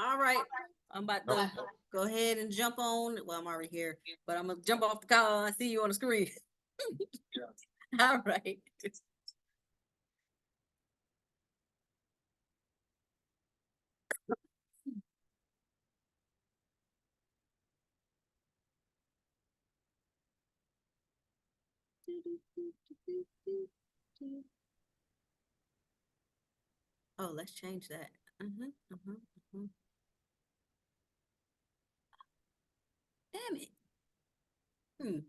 All right. I'm about to go ahead and jump on. Well, I'm already here, but I'm gonna jump off the call. I see you on the screen. All right. Oh, let's change that. Mhm, mhm, mhm. Damn it. Hmm.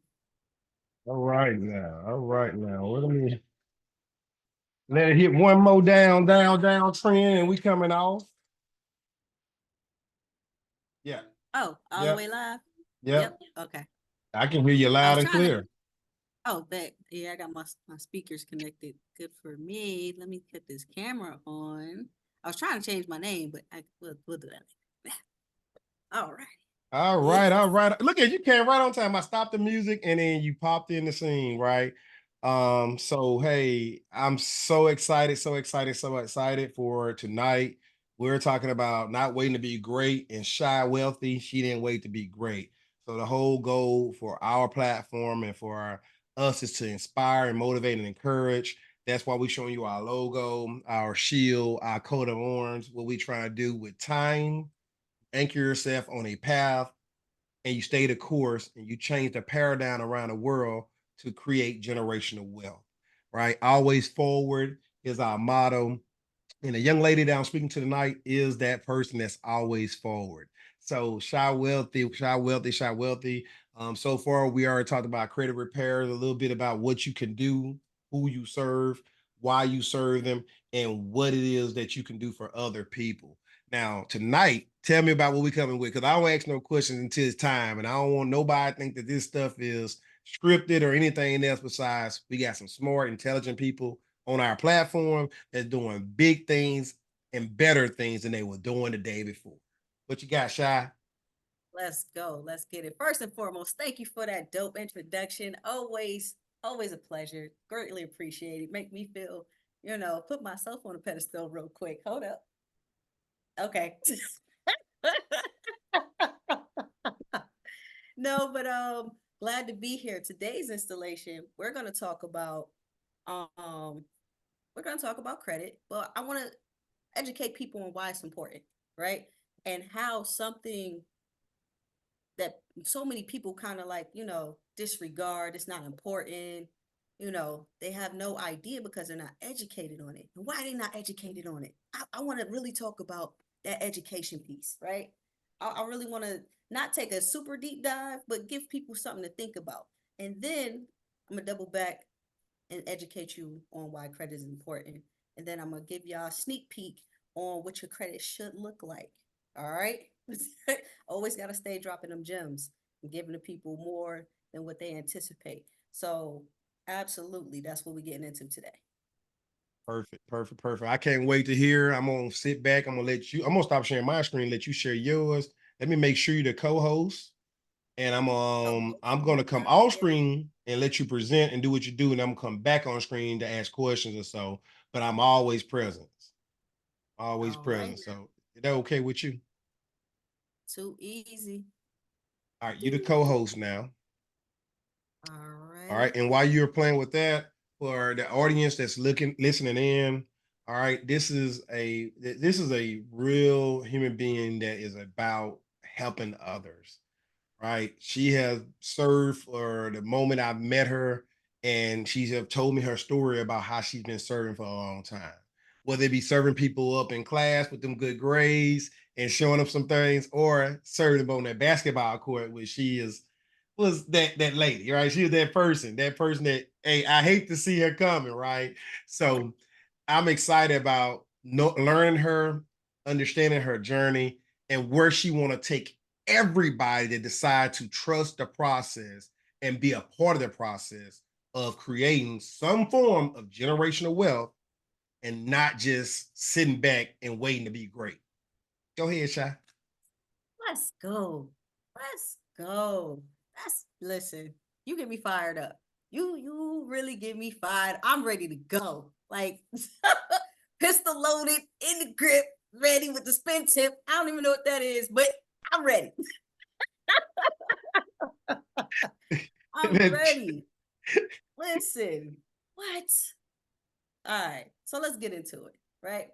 All right now. All right now. Let me let it hit one more down trend, and we coming off. Yeah. Oh, all the Yep. way live. Yep. Yep. Okay. I can hear you I loud was and trying to. clear. Oh, bet. Yeah, I got my speakers connected. Good for me. Let me put this camera on. I was trying to change my name, but we'll do that. All right. All Yes. right, all right. Look at you came right on time. I stopped the music and then you popped in the scene, right? So hey, I'm so excited, so excited, so excited for tonight. We're talking about not waiting to be great and Shai Wealthy. She didn't wait to be great. So the whole goal for our platform and for us is to inspire and motivate and encourage. That's why we're showing you our logo, our shield, our coat of arms, what we trying to do with time. Anchor yourself on a path and you stay the course and you change the paradigm around the world to create generational wealth, right? Always forward is our motto. And the young lady that I'm speaking to tonight is that person that's always forward. So Shai Wealthy, Shai Wealthy, Shai Wealthy. So far, we already talked about credit repairs, a little bit about what you can do, who you serve, why you serve them, and what it is that you can do for other people. Now, tonight, tell me about what we coming with, because I don't ask no questions until it's time, and I don't want nobody to think that this stuff is scripted or anything else besides we got some smart, intelligent people on our platform that's doing big things and better things than they were doing the day before. What you got, Shy? Let's go. Let's get it. First and foremost, thank you for that dope introduction. Always a pleasure. Greatly appreciated. Make me feel, put myself on a pedestal real quick. Hold up. Okay. No, but glad to be here. Today's installation, um we're gonna talk about credit, but I want to educate people on why it's important, right? And how something that so many people kind of like, disregard, it's not important. They have no idea because they're not educated on it. And why are they not educated on it? I want to really talk about that education piece, right? I really want to not take a super deep dive, but give people something to think about. And then I'm going to double back and educate you on why credit is important. And then I'm going to give y'all a sneak peek on what your credit should look like. All right. Always got to stay dropping them gems and giving the people more than what they anticipate. So, absolutely, that's what we're getting into today. Perfect, perfect, perfect. I can't wait to hear. I'm gonna sit back. I'm gonna stop sharing my screen, let you share yours. Let me make sure you're the co-host. And Oh, I'm gonna come off screen and let you present and do what you do, and I'm gonna come back on screen to ask questions or so. But I'm always present. Always all right. present. So is that okay with you? Too easy. All right, you the co-host now. All All righty. right. And while you're playing with that, for the audience that's listening in, all right, this is a real human being that is about helping others. Right. She has served for the moment I've met her, and she's have told me her story about how she's been serving for a long time. Whether it be serving people up in class with them good grades and showing them some things, or serving them on that basketball court, where she is was that lady, right? She was that person that, hey, I hate to see her coming, right? So I'm excited about learning her, understanding her journey, and where she want to take everybody that decide to trust the process and be a part of the process of creating some form of generational wealth and not just sitting back and waiting to be great. Go ahead, Shy. Let's go. Let's go. Listen, you get me fired up. You really get me fired. I'm ready to go. Like pistol loaded in the grip. ready with the spin tip. I don't even know what that is, but I'm ready. I'm ready. Listen, what? All right, so let's get into it, right?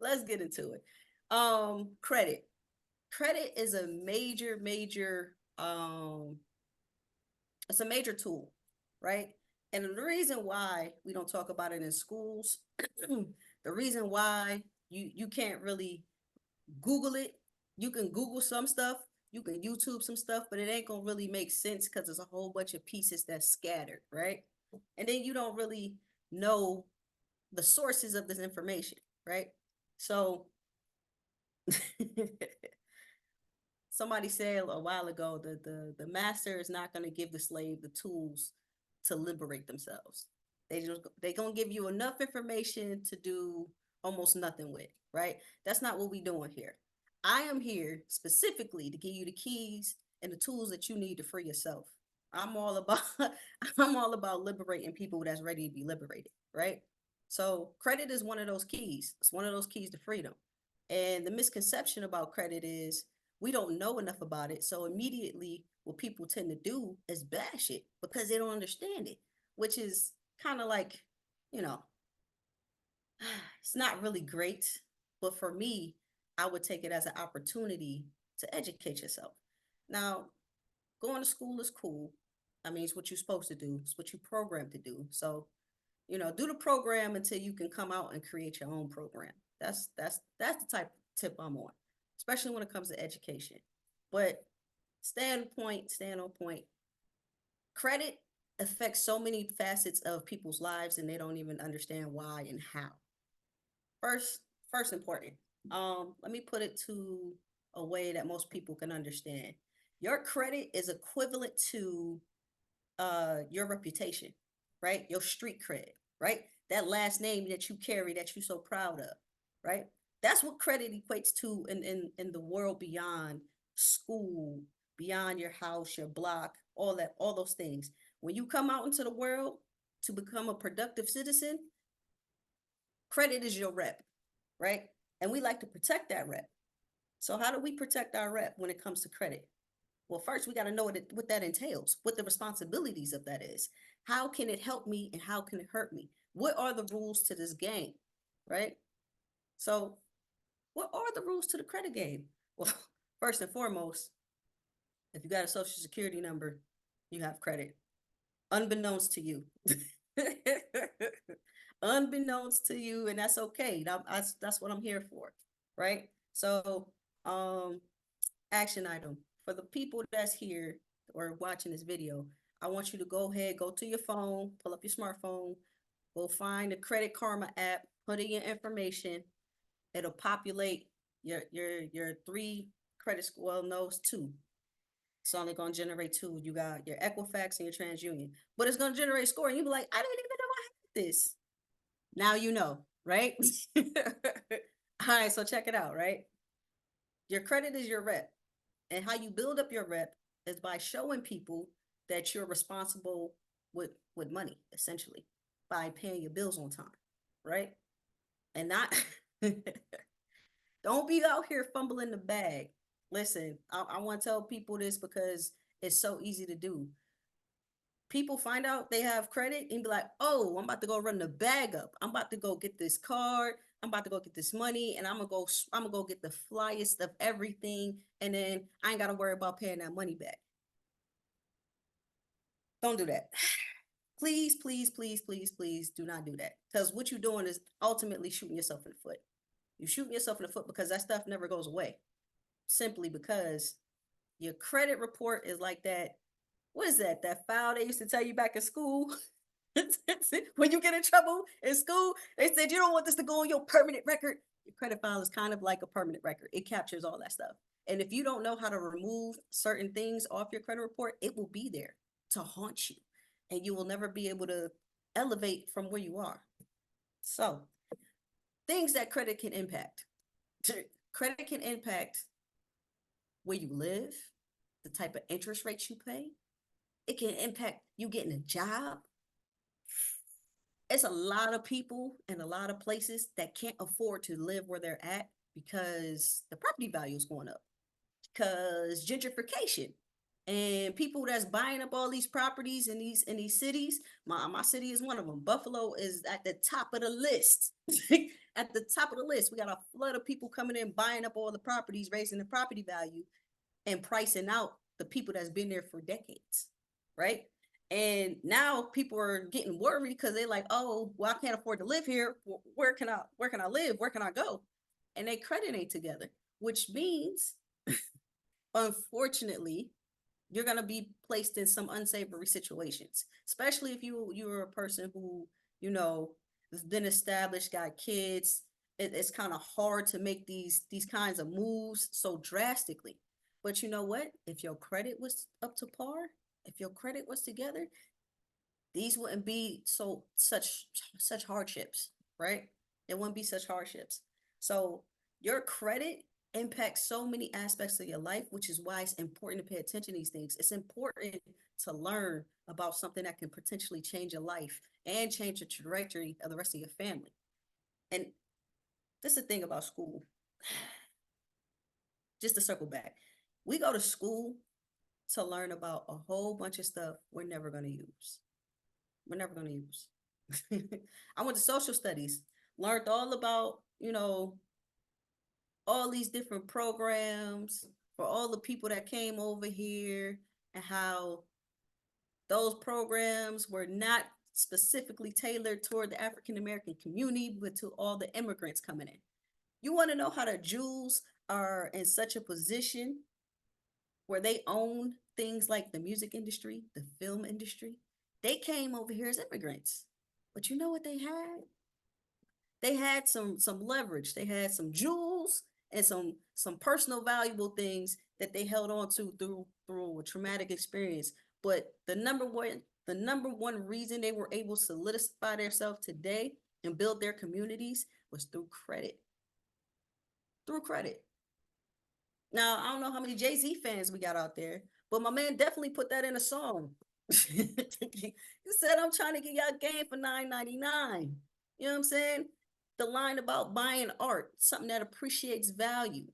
Let's get into it. Credit. Credit is a it's a major tool, right? And the reason why we don't talk about it in schools, the reason why you can't really Google it. You can Google some stuff, you can YouTube some stuff, but it ain't gonna really make sense because there's a whole bunch of pieces that's scattered, right? And then you don't really know the sources of this information, right? So somebody said a while ago that the master is not going to give the slave the tools to liberate themselves. They gonna give you enough information to do almost nothing with, right? That's not what we doing here. I am here specifically to give you the keys and the tools that you need to free yourself. I'm all about I'm all about liberating people that's ready to be liberated, right? So credit is one of those keys. It's one of those keys to freedom. And the misconception about credit is we don't know enough about it. So immediately what people tend to do is bash it because they don't understand it, which is kind of like, you know, it's not really great. But for me, I would take it as an opportunity to educate yourself. Now, going to school is cool. I mean, it's what you're supposed to do. It's what you're programmed to do. So, do the program until you can come out and create your own program. That's the type of tip I'm on, especially when it comes to education. But stand on point. Credit affects so many facets of people's lives and they don't even understand why and how. First, first important. Let me put it to a way that most people can understand. Your credit is equivalent to your reputation, right? Your street cred, right? That last name that you carry that you're so proud of, right? That's what credit equates to in the world beyond school, beyond your house, your block, all those things. When you come out into the world to become a productive citizen, credit is your rep, right? And we like to protect that rep. So how do we protect our rep when it comes to credit? Well, first we got to know what that entails, what the responsibilities of that is. How can it help me and how can it hurt me? What are the rules to this game, right? So, what are the rules to the credit game? Well, first and foremost, if you got a social security number, you have credit, unbeknownst to you. Unbeknownst to you, and that's okay. That's what I'm here for, right? So, um, action item for the people that's here or watching this video. I want you to go ahead, go to your phone, pull up your smartphone, go find the Credit Karma app, put in your information. It'll populate your three credit score. Well, no, it's two. It's only gonna generate two. You got your Equifax and your TransUnion, but it's gonna generate a score, and you be like, I didn't even know I had this. Now you know, right? All right, so check it out, right? Your credit is your rep. And how you build up your rep is by showing people that you're responsible with money, essentially, by paying your bills on time, right? And not don't be out here fumbling the bag. Listen, I want to tell people this because it's so easy to do. People find out they have credit and be like, oh, I'm about to go run the bag up. I'm about to go get this card. I'm about to go get this money and I'm gonna go get the flyest of everything. And then I ain't gotta worry about paying that money back. Don't do that. Please, please, please, please, please do not do that. Because what you're doing is ultimately shooting yourself in the foot. You're shooting yourself in the foot because that stuff never goes away. Simply because your credit report is like that. What is that? That file they used to tell you back in school? When you get in trouble in school, they said you don't want this to go on your permanent record. Your credit file is kind of like a permanent record. It captures all that stuff. And if you don't know how to remove certain things off your credit report, it will be there to haunt you. And you will never be able to elevate from where you are. So, things that credit can impact. Credit can impact where you live, the type of interest rates you pay. It can impact you getting a job. It's a lot of people in a lot of places that can't afford to live where they're at because the property value is going up, because gentrification and people that's buying up all these properties in these cities. My city is one of them. Buffalo is at the top of the list. At the top of the list, we got a flood of people coming in buying up all the properties, raising the property value and pricing out the people that's been there for decades, right? And now people are getting worried because they're like, oh, well, I can't afford to live here. Where can I live? Where can I go? And they credit ain't together, which means, unfortunately, you're gonna be placed in some unsavory situations, especially if you're a person who, you know, has been established, got kids. It's kind of hard to make these kinds of moves so drastically. But you know what? If your credit was up to par, if your credit was together, these wouldn't be such hardships, right? It wouldn't be such hardships. So your credit impacts so many aspects of your life, which is why it's important to pay attention to these things. It's important to learn about something that can potentially change your life and change the trajectory of the rest of your family. And this is the thing about school. Just to circle back, we go to school to learn about a whole bunch of stuff we're never going to use. We're never going to use. I went to social studies, learned all about, all these different programs for all the people that came over here and how those programs were not specifically tailored toward the African American community, but to all the immigrants coming in. You want to know how the Jews are in such a position where they own things like the music industry, the film industry? They came over here as immigrants. But you know what they had? They had some leverage. They had some jewels and some personal valuable things that they held on to through a traumatic experience. But the number one reason they were able to solidify themselves today and build their communities was through credit. Through credit. Now, I don't know how many Jay-Z fans we got out there, but my man definitely put that in a song. He said, I'm trying to get y'all game for $9.99. You know what I'm saying? The line about buying art, something that appreciates value,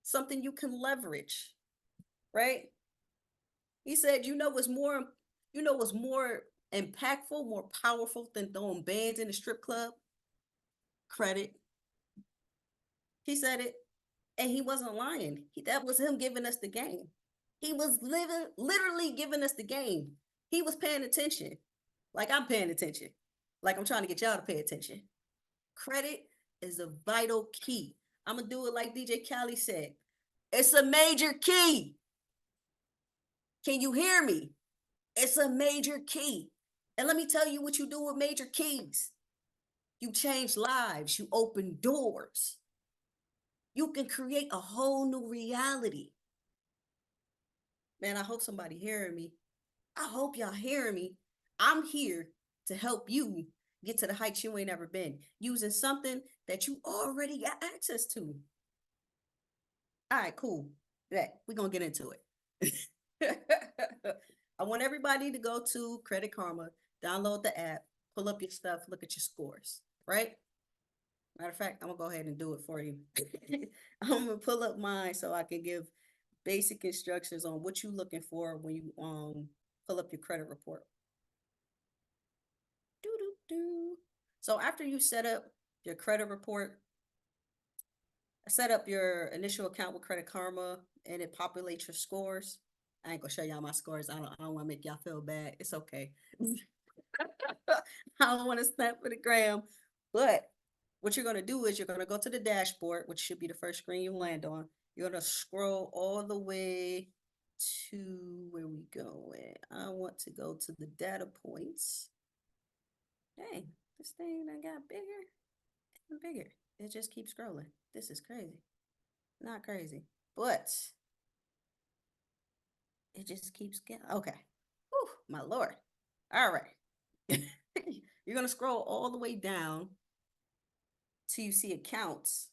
something you can leverage, right? He said, you know what's more impactful, more powerful than throwing bands in the strip club? Credit. He said it. And he wasn't lying. That was him giving us the game. He was literally giving us the game. He was paying attention, like I'm paying attention, like I'm trying to get y'all to pay attention. Credit is a vital key. I'm gonna do it like DJ Khaled said. It's a major key. Can you hear me? It's a major key. And let me tell you what you do with major keys. You change lives. You open doors. You can create a whole new reality. Man, I hope somebody hearing me. I hope y'all hearing me. I'm here to help you get to the heights you ain't ever been using something that you already got access to. All right, cool. That we're gonna get into it. I want everybody to go to Credit Karma, download the app, pull up your stuff, look at your scores, right? Matter of fact, I'm gonna go ahead and do it for you. I'm gonna pull up mine so I can give basic instructions on what you're looking for when you pull up your credit report. Do do do. So after you set up your credit report, set up your initial account with Credit Karma, and it populates your scores. I ain't gonna show y'all my scores. I don't want to make y'all feel bad. It's okay. I don't want to snap for the gram. But what you're gonna do is you're gonna go to the dashboard, which should be the first screen you land on. You're gonna scroll all the way to where we going. I want to go to the data points. Dang, this thing that got bigger and bigger. It just keeps scrolling. This is crazy. Not crazy, but it just keeps getting okay. Whew, my lord. All right. You're gonna scroll all the way down till you see accounts,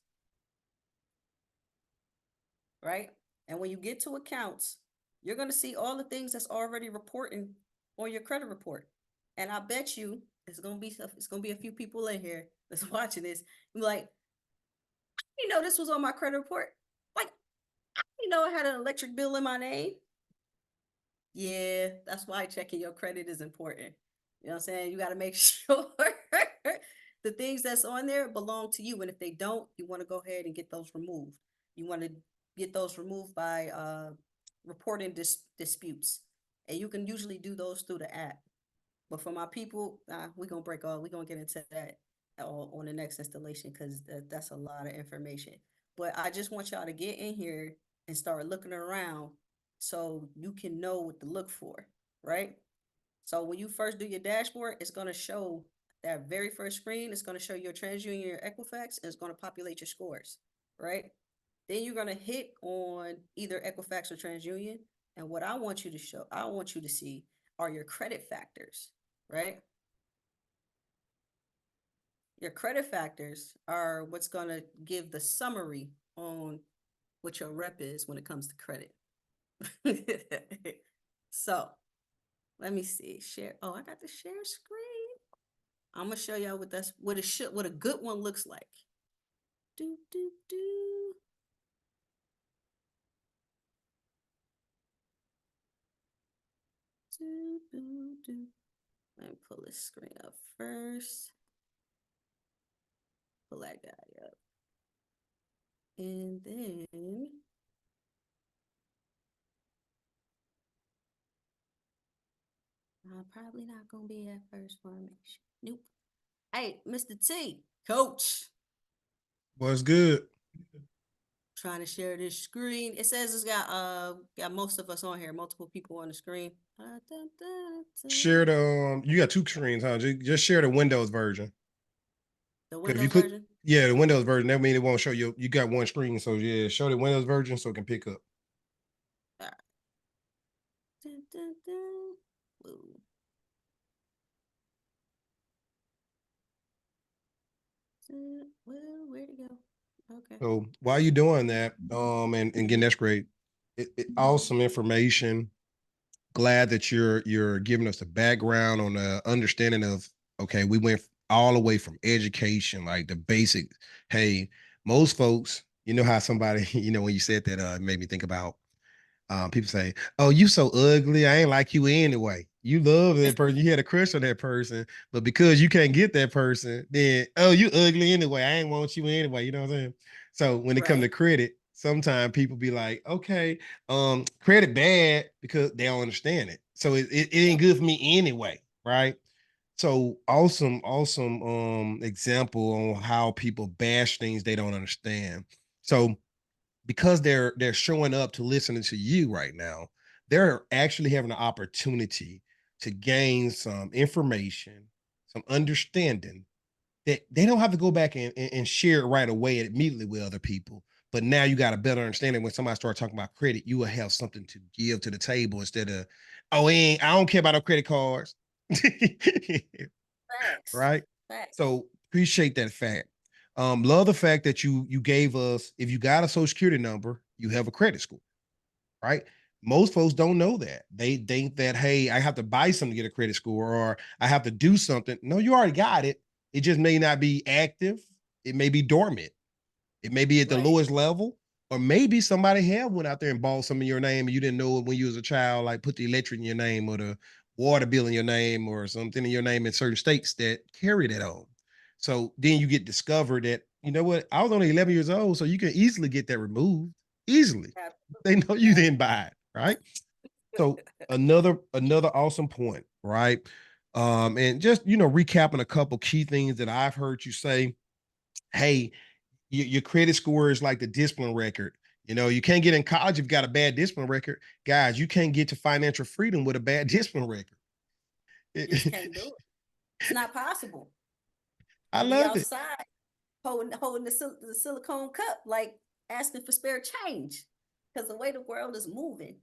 right? And when you get to accounts, you're gonna see all the things that's already reporting on your credit report. And I bet you it's gonna be a few people in here that's watching this. Be like, this was on my credit report. Like, I had an electric bill in my name. Yeah, that's why checking your credit is important. You know what I'm saying? You got to make sure the things that's on there belong to you. And if they don't, you want to go ahead and get those removed. You want to get those removed by reporting disputes. And you can usually do those through the app. But for my people, we're going to we're going to get into that on the next installation because that's a lot of information. But I just want y'all to get in here and start looking around so you can know what to look for, right? So when you first do your dashboard, it's going to show that very first screen. It's going to show your TransUnion, your Equifax, and it's going to populate your scores, right? Then you're going to hit on either Equifax or TransUnion. And what I want you to see are your credit factors, right? Your credit factors are what's going to give the summary on what your rep is when it comes to credit. So let me see. Share. Oh, I got the share screen. I'm gonna show y'all what a good one looks like. Do do do. Do do do. Let me pull this screen up first. Pull that guy up. And then I'm probably not gonna be at first formation. Nope. Hey, Mr. T, coach. What's good? Trying to share this screen. It says it's got most of us on here, multiple people on the screen. Share the you got two screens, huh? Just share the Windows version. The Because if you Windows click, version. yeah, the Windows version, that means it won't show you. You got one screen, so yeah, show the Windows version so it can pick up. All right. Dun, dun, dun. Whoa. Well, where'd it go? Okay. So while you doing that, and again, that's great. Awesome information. Glad that you're giving us a background on the understanding of okay, we went all the way from education, like the basic. Hey, most folks, you know how somebody, when you said that, it made me think about people say, "Oh, you so ugly. I ain't like you anyway." You love that person. You had a crush on that person, but because you can't get that person, then oh, you ugly anyway. I ain't want you anyway. You know what I'm saying? So when it comes to Right. credit, sometimes people be like, "Okay, credit bad because they don't understand it. So it ain't good for me anyway, right?" So awesome example on how people bash things they don't understand. So because they're showing up to listening to you right now, they're actually having an opportunity to gain some information, some understanding that they don't have to go back and share it right away immediately with other people. But now you got a better understanding when somebody starts talking about credit, you will have something to give to the table instead of, oh, I don't care about no credit cards. Facts. Right? Facts. So appreciate that fact. Love the fact that you gave us, if you got a social security number, you have a credit score, right? Most folks don't know that. They think that, hey, I have to buy something to get a credit score or I have to do something. No, you already got it. It just may not be active. It may be dormant. It may be at the Right. lowest level, or maybe somebody have went out there and bought some in your name and you didn't know it when you was a child, like put the electric in your name or the water bill in your name or something in your name in certain states that carry that on. So then you get discovered that, you know what, I was only 11 years old, so you can easily get that removed. Easily. They Absolutely. know you didn't buy it, right? So another awesome point, right? And just recapping a couple key things that I've heard you say. Hey, your credit score is like the discipline record. You can't get in college if you've got a bad discipline record. Guys, you can't get to financial freedom with a bad discipline record. You just can't do it. It's not possible. I You'll be love it. outside holding the silicone cup, like asking for spare change. Because the way the world is moving,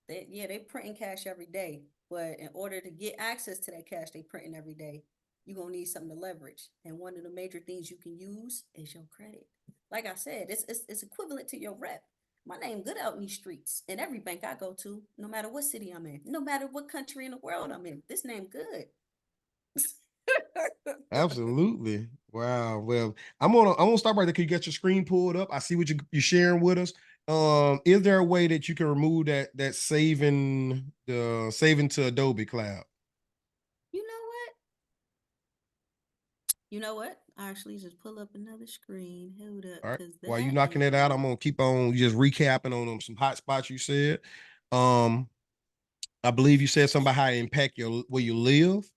they printing cash every day. But in order to get access to that cash they printing every day, you're gonna need something to leverage. And one of the major things you can use is your credit. Like I said, it's equivalent to your rep. My name good out in these streets. In every bank I go to, no matter what city I'm in, no matter what country in the world I'm in. This name good. Absolutely. Wow. Well, I'm gonna stop right there. Can you get your screen pulled up? I see what you're sharing with us. Is there a way that you can remove that saving to Adobe Cloud? You know what? You know what? I actually just pull up another screen. Hold up, All right. because While you that knocking that out, is. I'm gonna keep on just recapping on some hot spots you said. Um, I believe you said something about how it impact your where you live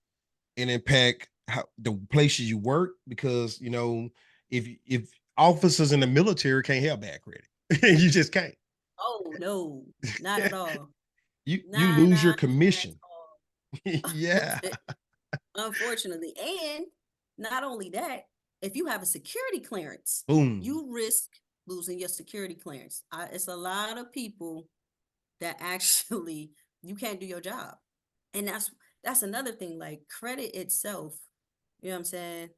and impact how the places you work because if officers in the military can't have bad credit, you just can't. Oh no, not at all. You Nah, lose your nah, not commission. at all. Yeah. Unfortunately. And not only that, if you have a security clearance, Boom. you risk losing your security clearance. It's a lot of people that actually you can't do your job. And that's another thing, like credit itself, you know what I'm saying?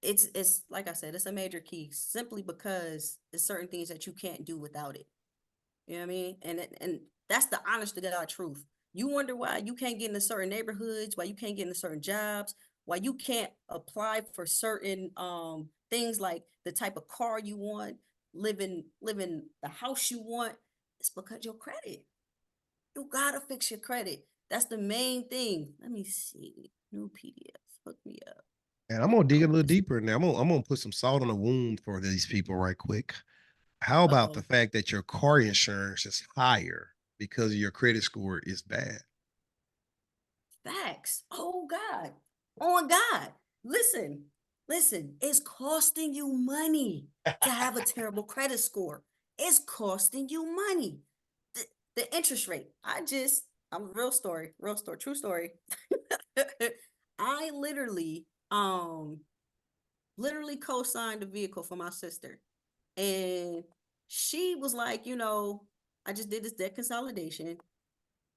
It's like I said, it's a major key simply because there's certain things that you can't do without it. You know what I mean? And that's the honest to God truth. You wonder why you can't get into certain neighborhoods, why you can't get into certain jobs, why you can't apply for certain things like the type of car you want, living the house you want. It's because your credit. You gotta fix your credit. That's the main thing. Let me see. New PDF. Hook me up. And I'm gonna dig a Oh, little this. deeper now. I'm gonna put some salt on the wound for these people right quick. How about the Uh-oh. fact that your car insurance is higher because your credit score is bad? Facts. Oh God. On God. Listen, listen. It's costing you money to have a terrible credit score. It's costing you money. The, the interest rate. I'm real story, true story. I literally co-signed a vehicle for my sister. And she was like, I just did this debt consolidation.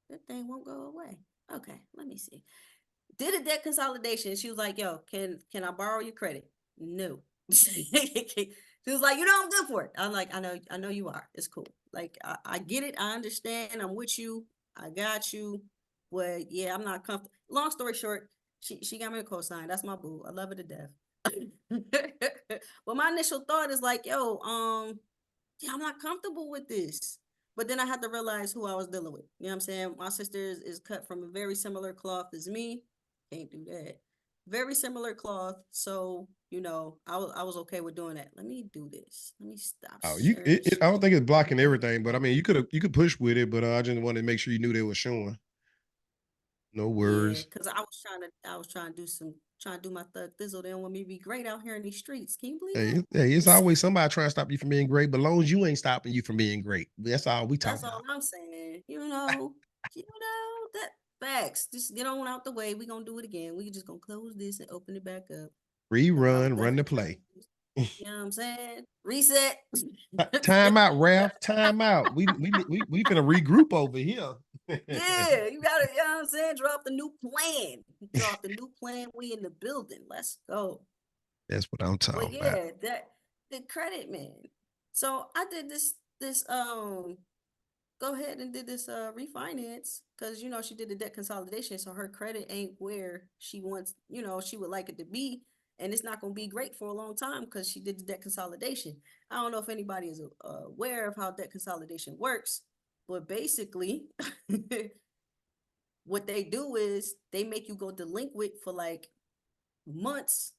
That thing won't go away. Okay, let me see. Did a debt consolidation. She was like, "Yo, can I borrow your credit?" No. She was like, I'm good for it. I'm like, I know you are. It's cool. Like, I get it. I understand. I'm with you. I got you. But yeah, I'm not comfortable. Long story short, she got me a cosign. That's my boo. I love her to death. But my initial thought is like, yo, yeah, I'm not comfortable with this. But then I had to realize who I was dealing with. You know what I'm saying? My sister is cut from a very similar cloth as me. Can't do that. Very similar cloth. So, I was okay with doing that. Let me do this. Let me stop Oh, sharing I don't think it's screen. blocking everything, but I mean, you could push with it, but I just wanted to make sure you knew they were showing. No Yeah, worries. because I was trying to do my thug thizzle. They don't want me to be great out here in these streets. Can you believe Hey, it's that? always somebody trying to stop you from being great, but as long as you ain't stopping you from being great, that's all we talk That's all about. I'm saying. That facts. Just get on out the way. We gonna do it again. We just gonna close this and open it back up. Cause I was Rerun, run the definitely trying play. to do, you know what I'm saying? Reset. Time out, Ralph. Time out. We finna regroup over here. Yeah, you gotta, you know what I'm saying? Drop the new plan. Drop the new plan. We in the building. Let's go. That's what I'm But talking about. yeah, that the credit man. So I did this go ahead and did this refinance because she did the debt consolidation, so her credit ain't where she wants, she would like it to be, and it's not going to be great for a long time because she did the debt consolidation. I don't know if anybody is aware of how debt consolidation works, but basically what they do is they make you go delinquent for like months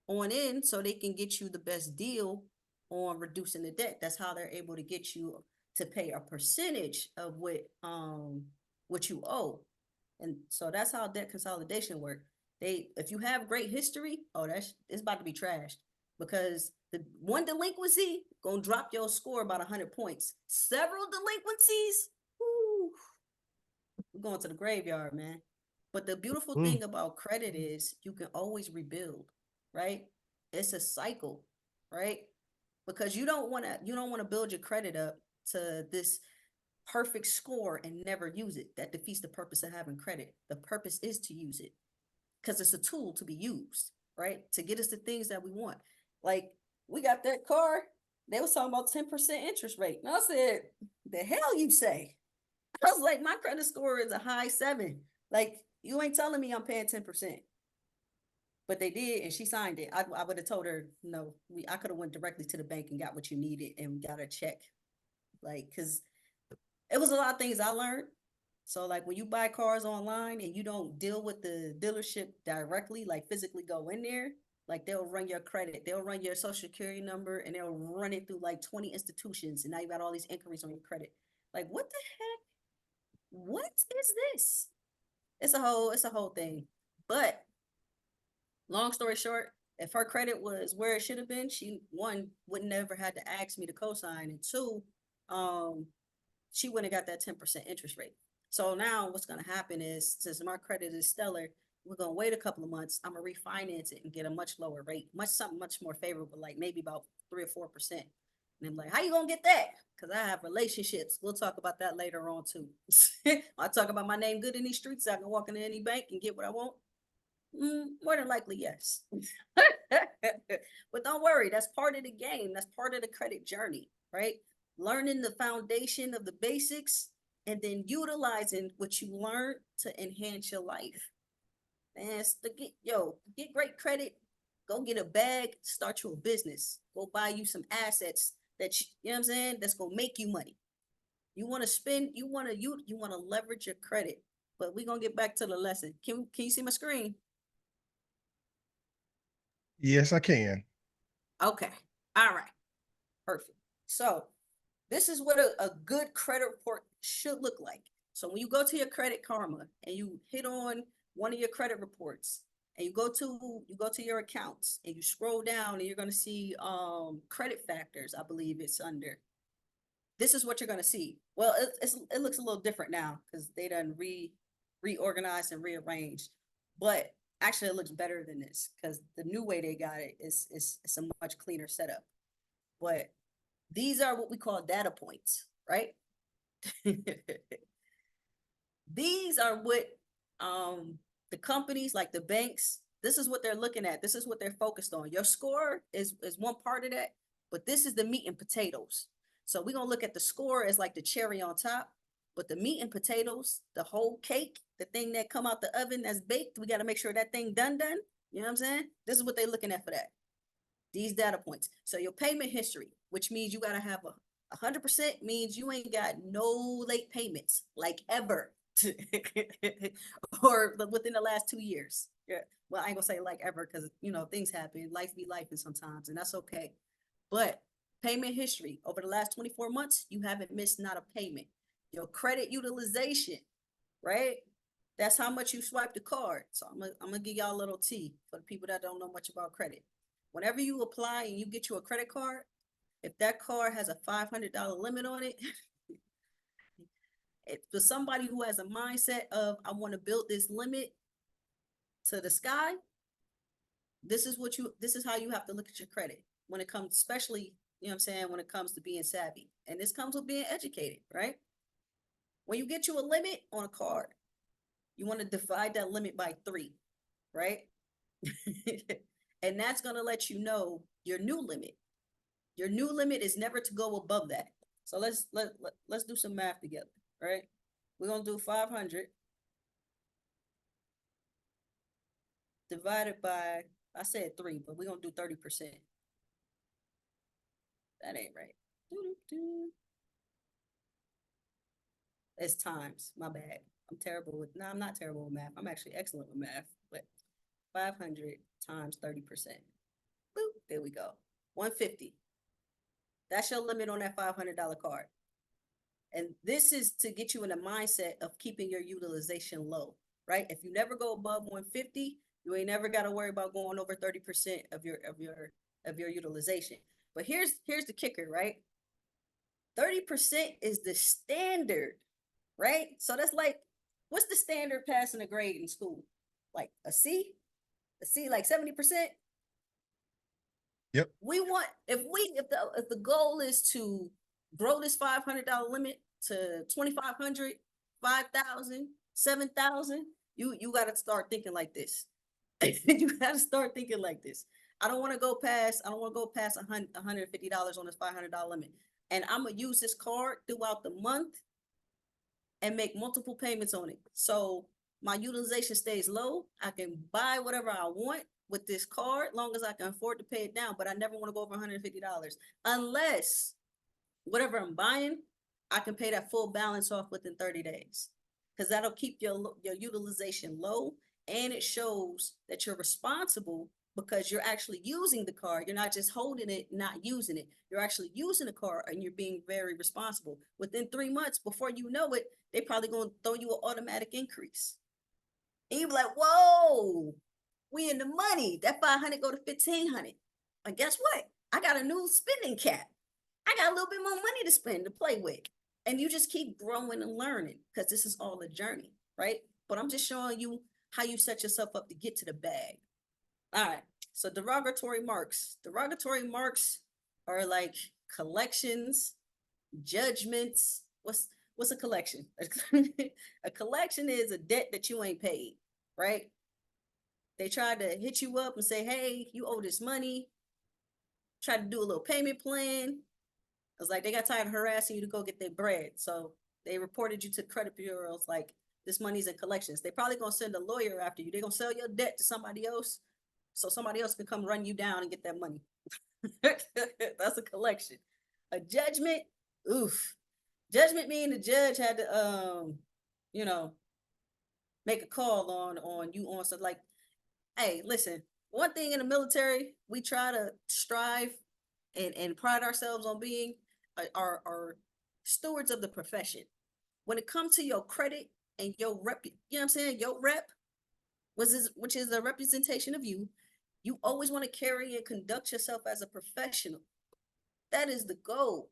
on in so they can get you the best deal on reducing the debt. That's how they're able to get you to pay a percentage of what you owe. And so that's how debt consolidation work. If you have great history, oh, it's about to be trashed because the one delinquency gonna drop your score about 100 points. Several delinquencies, whoo, we're going to the graveyard, man. But the beautiful Mm. thing about credit is you can always rebuild, right? It's a cycle, right? Because you don't want to build your credit up to this perfect score and never use it. That defeats the purpose of having credit. The purpose is to use it because it's a tool to be used, right? To get us the things that we want. Like we got that car. They was talking about 10% interest rate. And I said, the hell you say? I was like, my credit score is a high 7. Like, you ain't telling me I'm paying 10%. But they did, and she signed it. I would have told her, no, I could have went directly to the bank and got what you needed and got a check. Like, because it was a lot of things I learned. So like when you buy cars online and you don't deal with the dealership directly, like physically go in there, like they'll run your credit, they'll run your social security number, and they'll run it through like 20 institutions, and now you got all these inquiries on your credit. Like what the heck? What is this? It's a whole thing. But long story short, if her credit was where it should have been, she one would never had to ask me to co-sign, and two, um, she wouldn't have got that 10% interest rate. So now what's going to happen is, since my credit is stellar, we're going to wait a couple of months. I'm going to refinance it and get a much lower rate, something much more favorable, like maybe about 3 or 4%. And I'm like, how you going to get that? Because I have relationships. We'll talk about that later on too. I talk about my name good in these streets. I can walk into any bank and get what I want. More than likely, yes. But don't worry, that's part of the game. That's part of the credit journey, right? Learning the foundation of the basics and then utilizing what you learned to enhance your life. And get great credit, go get a bag, start you a business, go buy you some assets that you know what I'm saying, that's gonna make you money. You want to spend, you want to leverage your credit. But we're gonna get back to the lesson. Can you see my screen? Yes, I can. Okay. All right. Perfect. So this is what a good credit report should look like. So when you go to your Credit Karma and you hit on one of your credit reports and you go to your accounts and you scroll down and you're going to see credit factors, I believe it's under. This is what you're going to see. Well, it looks a little different now because they done reorganized and rearranged. But actually, it looks better than this because the new way they got it is a much cleaner setup. But these are what we call data points, right? These are what um the companies, like the banks, this is what they're looking at. This is what they're focused on. Your score is one part of that, but this is the meat and potatoes. So we're gonna look at the score as like the cherry on top, but the meat and potatoes, the whole cake, the thing that come out the oven that's baked, we got to make sure that thing done. You know what I'm saying? This is what they're looking at for that. These data points. So your payment history, which means you got to have 100%, means you ain't got no late payments, like ever. Or within the last 2 years. Yeah. Well, I ain't gonna say like ever because things happen. Life be life, and sometimes, and that's okay. But payment history over the last 24 months, you haven't missed not a payment. Your credit utilization, right? That's how much you swipe the card. So I'm gonna give y'all a little tea for the people that don't know much about credit. Whenever you apply and you get you a credit card, if that card has a $500 limit on it, for somebody who has a mindset of I want to build this limit to the sky, this is how you have to look at your credit when it comes, especially, what I'm saying, when it comes to being savvy. And this comes with being educated, right? When you get you a limit on a card, you want to divide that limit by 3, right? And that's going to let you know your new limit. Your new limit is never to go above that. So let's do some math together, right? We're gonna do 500 divided by, I said 3, but we're gonna do 30%. That ain't right. It's times. My bad. I'm terrible with. No, I'm not terrible with math. I'm actually excellent with math. But 500 times 30%. Boop. There we go. 150. That's your limit on that $500 card. And this is to get you in a mindset of keeping your utilization low, right? If you never go above 150, you ain't never got to worry about going over 30% of your utilization. But here's the kicker, right? 30% is the standard, right? So that's like, what's the standard passing a grade in school? Like a C? A C, like 70%? Yep. We want, if the goal is to grow this $500 limit to 2,500, 5,000, 7,000, you got to start thinking like this. You gotta start thinking like this. I don't want to go past $150 on this $500 limit. And I'm gonna use this card throughout the month and make multiple payments on it. So my utilization stays low. I can buy whatever I want with this card, long as I can afford to pay it down. But I never want to go over $150 unless whatever I'm buying, I can pay that full balance off within 30 days. Because that'll keep your utilization low, and it shows that you're responsible because you're actually using the card. You're not just holding it, not using it. You're actually using the card and you're being very responsible. Within 3 months, before you know it, they probably gonna throw you an automatic increase. And you be like, whoa, we in the money. That 500 go to 1,500. And guess what? I got a new spending cap. I got a little bit more money to spend to play with. And you just keep growing and learning because this is all a journey, right? But I'm just showing you how you set yourself up to get to the bag. All right. So derogatory marks. Derogatory marks are like collections, judgments. What's a collection? A collection is a debt that you ain't paid, right? They try to hit you up and say, hey, you owe this money. Try to do a little payment plan. It's like they got tired of harassing you to go get their bread. So they reported you to credit bureaus like this money's in collections. They probably gonna send a lawyer after you. They're gonna sell your debt to somebody else so somebody else can come run you down and get that money. That's a collection. A judgment, oof. Judgment mean the judge had to you know, make a call on you on stuff like, hey, listen, one thing in the military, we try to strive and pride ourselves on being are stewards of the profession. When it comes to your credit and your rep, you know what I'm saying? Your rep which is a representation of you. You always want to carry and conduct yourself as a professional. That is the goal.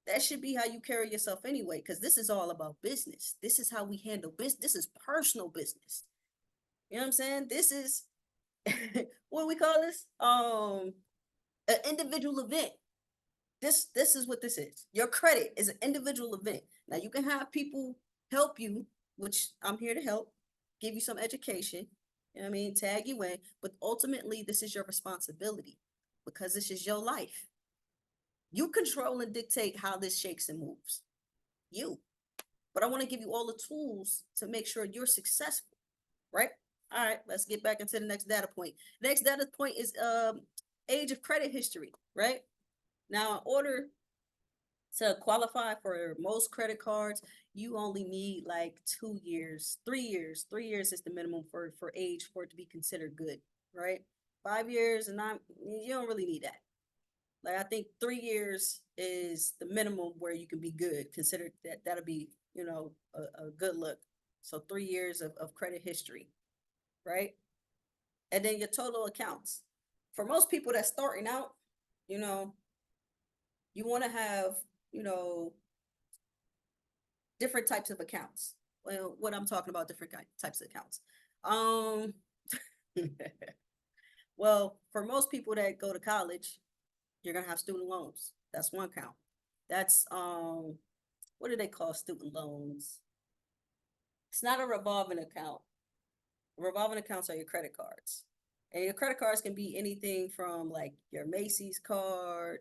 That should be how you carry yourself anyway, because this is all about business. This is how we handle business. This is personal business. You know what I'm saying? This is what do we call this? An individual event. This is what this is. Your credit is an individual event. Now you can have people help you, which I'm here to help, give you some education, you know what I mean, tag you in, but ultimately this is your responsibility because this is your life. You control and dictate how this shakes and moves. You. But I want to give you all the tools to make sure you're successful, right? All right, let's get back into the next data point. Next data point is age of credit history, right? Now, in order to qualify for most credit cards, you only need like 2 years, 3 years. 3 years is the minimum for age for it to be considered good, right? 5 years and not, you don't really need that. Like I think 3 years is the minimum where you can be good. Consider that that'll be, a good look. So 3 years of credit history, right? And then your total accounts. For most people that's starting out, you know, you want to have, you know, different types of accounts. Well, what I'm talking about, different types of accounts. Um, well, for most people that go to college, you're gonna have student loans. That's one account. That's what do they call student loans? It's not a revolving account. Revolving accounts are your credit cards. And your credit cards can be anything from like your Macy's card,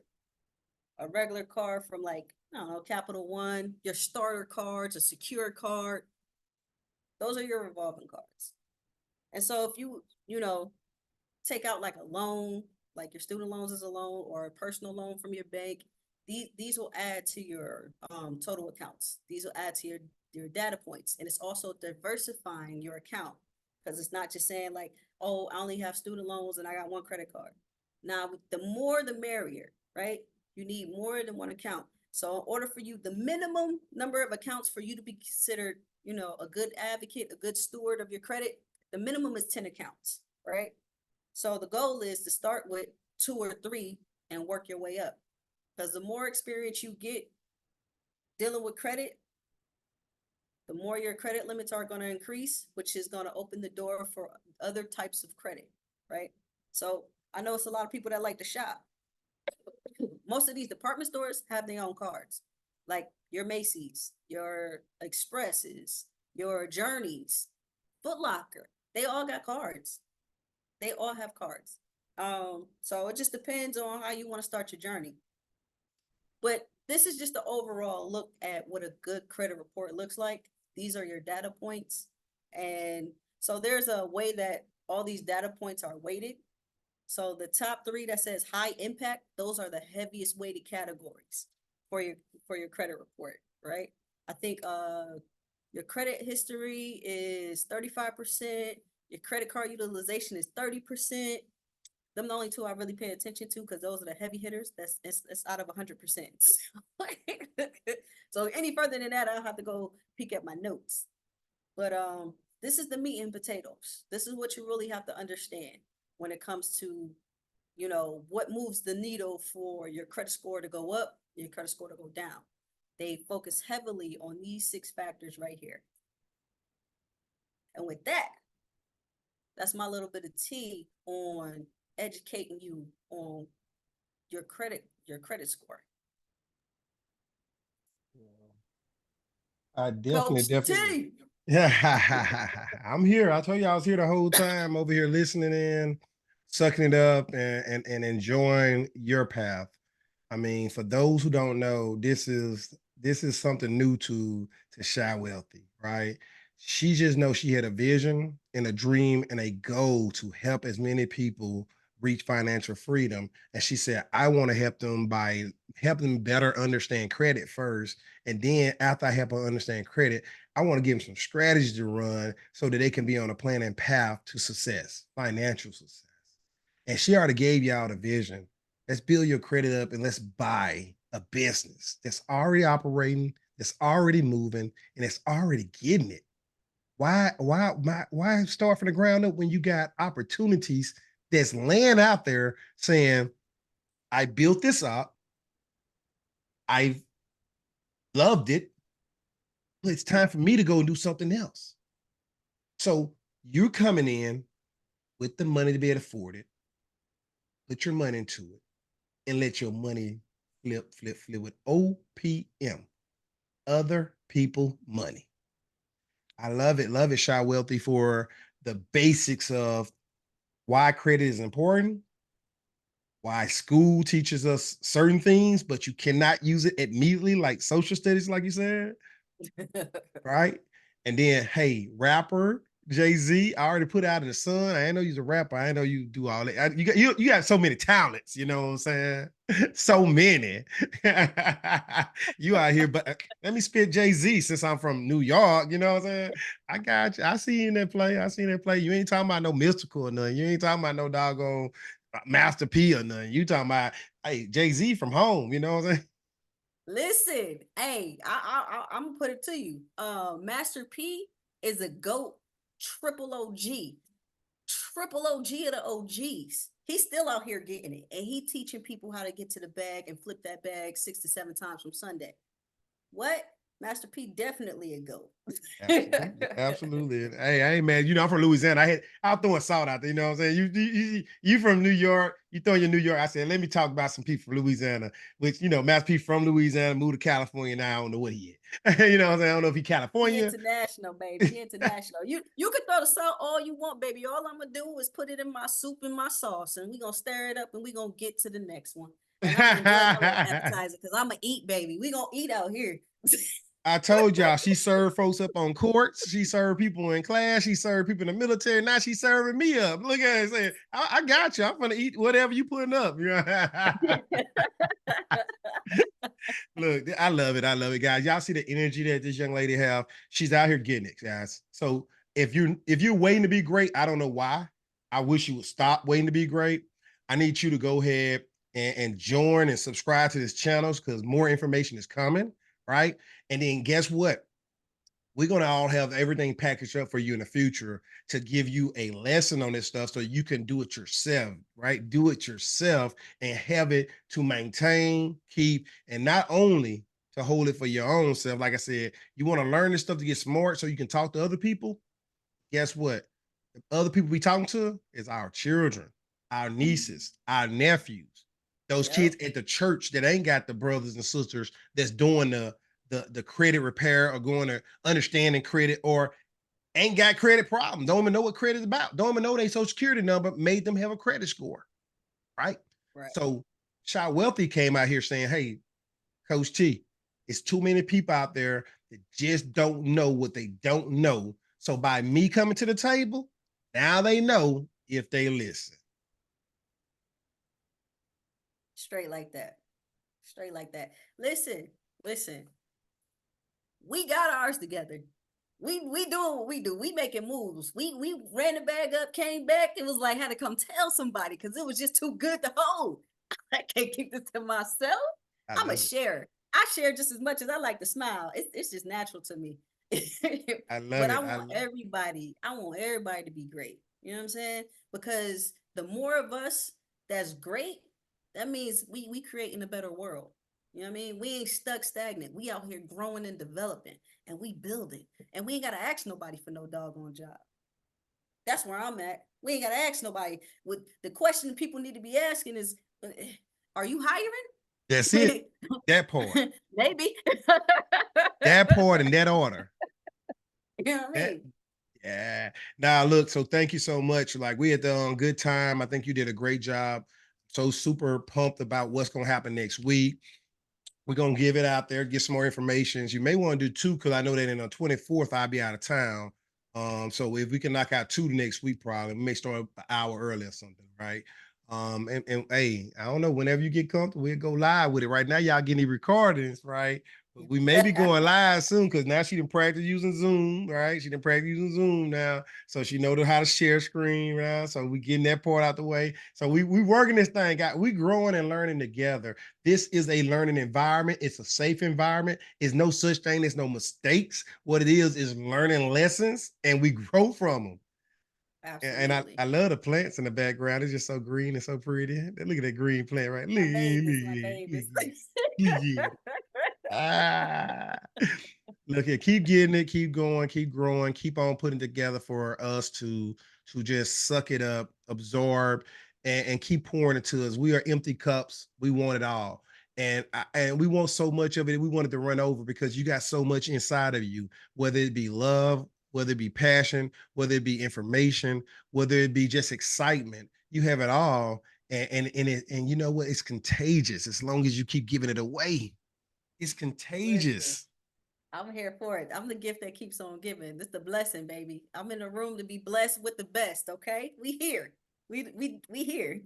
a regular card from like, I don't know, Capital One, your starter cards, a secure card. Those are your revolving cards. And so if you take out like a loan, like your student loans as a loan or a personal loan from your bank, these will add to your total accounts. These will add to your data points. And it's also diversifying your account because it's not just saying like, oh, I only have student loans and I got one credit card. Now, the more the merrier, right? You need more than one account. So in order for you, the minimum number of accounts for you to be considered, a good advocate, a good steward of your credit, the minimum is 10 accounts, right? So the goal is to start with 2 or 3 and work your way up. Because the more experience you get dealing with credit, the more your credit limits are going to increase, which is going to open the door for other types of credit, right? So I know it's a lot of people that like to shop. Most of these department stores have their own cards, like your Macy's, your Expresses, your Journeys, Foot Locker. They all got cards. They all have cards. So it just depends on how you want to start your journey. But this is just the overall look at what a good credit report looks like. These are your data points. And so there's a way that all these data points are weighted. So the top three that says high impact, those are the heaviest weighted categories for your for your credit report, right? I think your credit history is 35%, your credit card utilization is 30%. Them the only two I really pay attention to because those are the heavy hitters. It's out of 100%. So any further than that, I'll have to go peek at my notes. But this is the meat and potatoes. This is what you really have to understand when it comes to, what moves the needle for your credit score to go up, your credit score to go down. They focus heavily on these 6 factors right here. And with that, that's my little bit of tea on educating you on your credit score. I definitely, Coach definitely. T. Yeah, I'm here. I told you I was here the whole time, over here listening in, sucking it up, and enjoying your path. I mean, for those who don't know, this is something new to Shai Wealthy, right? She just knows she had a vision and a dream and a goal to help as many people reach financial freedom. And she said, I want to help them by helping them better understand credit first. And then after I help them understand credit, I want to give them some strategies to run so that they can be on a plan and path to success, financial success. And she already gave y'all the vision. Let's build your credit up and let's buy a business that's already operating, that's already moving, and that's already getting it. Why start from the ground up when you got opportunities that's laying out there saying, I built this up, I loved it, but it's time for me to go and do something else. So you're coming in with the money to be able to afford it, put your money into it, and let your money flip, flip, flip with OPM, other people money. I love it, Shy Wealthy, for the basics of why credit is important, why school teaches us certain things, but you cannot use it immediately, like social studies, like you said, right? And then, hey, rapper Jay-Z, I already put out in the sun. I ain't know you're a rapper. I ain't know you do all that. You got so many talents, you know what I'm saying? So many. You out here, but let me spit Jay-Z since I'm from New York, you know what I'm saying? I got you. I see you in that play. I see that play. You ain't talking about no mystical or nothing. You ain't talking about no doggone Master P or nothing. You talking about, hey, Jay-Z from home, you know what I'm saying? Listen, hey, I'm gonna put it to you. Master P is a goat, triple OG, triple OG of the OGs. He's still out here getting it, and he teaching people how to get to the bag and flip that bag 6 to 7 times from Sunday. What? Master P definitely a goat. Absolutely, absolutely. And hey, I ain't mad. I'm from Louisiana. I'll throw a salt out there. You know what I'm saying? You from New York. You throw your New York. I said, let me talk about some people from Louisiana. Which Master P from Louisiana, moved to California. Now I don't know what he is. You know what I'm saying? I don't know if he He California. international, baby. He international. You can throw the salt all you want, baby. All I'm gonna do is put it in my soup and my sauce, and we gonna stir it up, and we gonna get to the next one. And I'm gonna enjoy my little appetizer because I'm gonna eat, baby. We gonna eat out here. I told y'all she served folks up on courts. She served people in class. She served people in the military. Now she's serving me up. Look at her saying, I got you. I'm gonna eat whatever you putting up. Look, I love it. I love it, guys. Y'all see the energy that this young lady have. She's out here getting it, guys. So if you're waiting to be great, I don't know why. I wish you would stop waiting to be great. I need you to go ahead and join and subscribe to this channel because more information is coming, right? And then guess what? We're going to all have everything packaged up for you in the future to give you a lesson on this stuff so you can do it yourself, right? Do it yourself and have it to maintain, keep, and not only to hold it for your own self. Like I said, you want to learn this stuff to get smart so you can talk to other people. Guess what? The other people we talking to is our children, our nieces, our nephews, those Yep. kids at the church that ain't got the brothers and sisters that's doing the credit repair or going to understanding credit or ain't got credit problem. Don't even know what credit is about. Don't even know their social security number made them have a credit score, right? Right. So Shai Wealthy came out here saying, hey, Coach T, it's too many people out there that just don't know what they don't know. So by me coming to the table, now they know if they listen. Straight like that. Straight like that. Listen, listen. We got ours together. We doing what we do. We making moves. We ran the bag up, came back. It was like had to come tell somebody because it was just too good to hold. I can't keep this to myself. I I'm a love it. share. I share just as much as I like to smile. It's just natural to me. I But love it. I want everybody to be great. You know what I'm saying? Because the more of us that's great, that means we creating a better world. You know what I mean? We ain't stuck stagnant. We out here growing and developing and we building. And we ain't gotta ask nobody for no doggone job. That's where I'm at. We ain't gotta ask nobody. With the question that people need to be asking is, are you That's it. hiring? That part. Maybe. That part in that order. You know what I That mean? yeah. Now look, so thank you so much. Like we had the good time. I think you did a great job. So super pumped about what's gonna happen next week. We're gonna give it out there, get some more information. You may want to do two because I know that in the 24th I'll be out of town. So if we can knock out two next week, probably we may start an hour early or something, right? And hey, I don't know. Whenever you get comfortable, we'll go live with it. Right now, y'all getting the recordings, right? But we may be going live soon because now she didn't practice using Zoom, right? She didn't practice using Zoom now, so she know how to share screen, right? So we getting that part out the way. So we working this thing out. We growing and learning together. This is a learning environment. It's a safe environment. It's no such thing as no mistakes. What it is learning lessons, and we grow from them. And Absolutely. I love the plants in the background. It's just so green and so pretty. Look at that green plant, right? Look, My babies, my look, babies. look, look, look. Ah, look here, keep getting it, keep going, keep growing, keep on putting together for us to just suck it up, absorb, and keep pouring it to us. We are empty cups. We want it all. And we want so much of it. We want it to run over because you got so much inside of you, whether it be love, whether it be passion, whether it be information, whether it be just excitement. You have it all. And you know what? It's contagious as long as you keep giving it away. It's Listen, contagious. I'm here for it. I'm the gift that keeps on giving. This the blessing, baby. I'm in the room to be blessed with the best. Okay, we here. We here,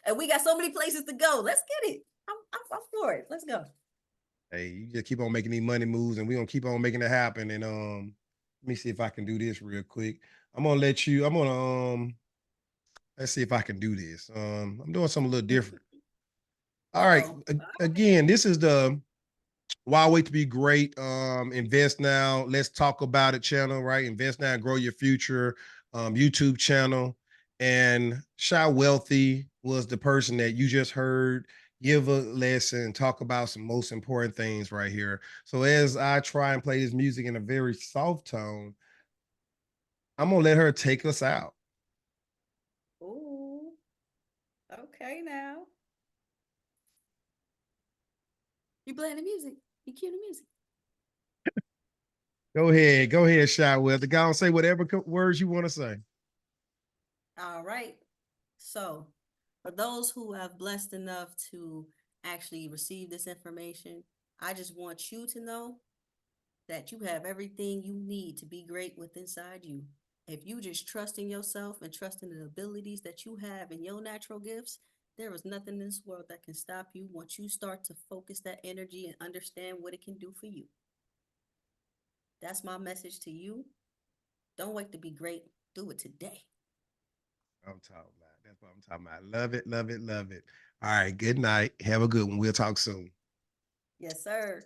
and we got so many places to go. Let's get it. I'm for it. Let's go. Hey, you just keep on making these money moves, and we're gonna keep on making it happen. And let me see if I can do this real quick. I'm gonna let you. I'm gonna let's see if I can do this. I'm doing something a little different. All Uh right. oh. Again, this is the Why Wait to Be Great. Invest now. Let's talk about it channel, right? Invest now and grow your future. YouTube channel. And Shai Wealthy was the person that you just heard give a lesson, talk about some most important things right here. So as I try and play this music in a very soft tone, I'm gonna let her take us out. Ooh. Okay now. You playing the music. You cue the music. Go ahead, Shai Wealthy. Go and say whatever words you want to say. All right. So, for those who have blessed enough to actually receive this information, I just want you to know that you have everything you need to be great with inside you. If you just trust in yourself and trust in the abilities that you have and your natural gifts, there is nothing in this world that can stop you once you start to focus that energy and understand what it can do for you. That's my message to you. Don't wait to be great. Do it today. I'm talking about. That's what I'm talking about. Love it, love it, love it. All right. Good night. Have a good one. We'll talk soon. Yes, sir.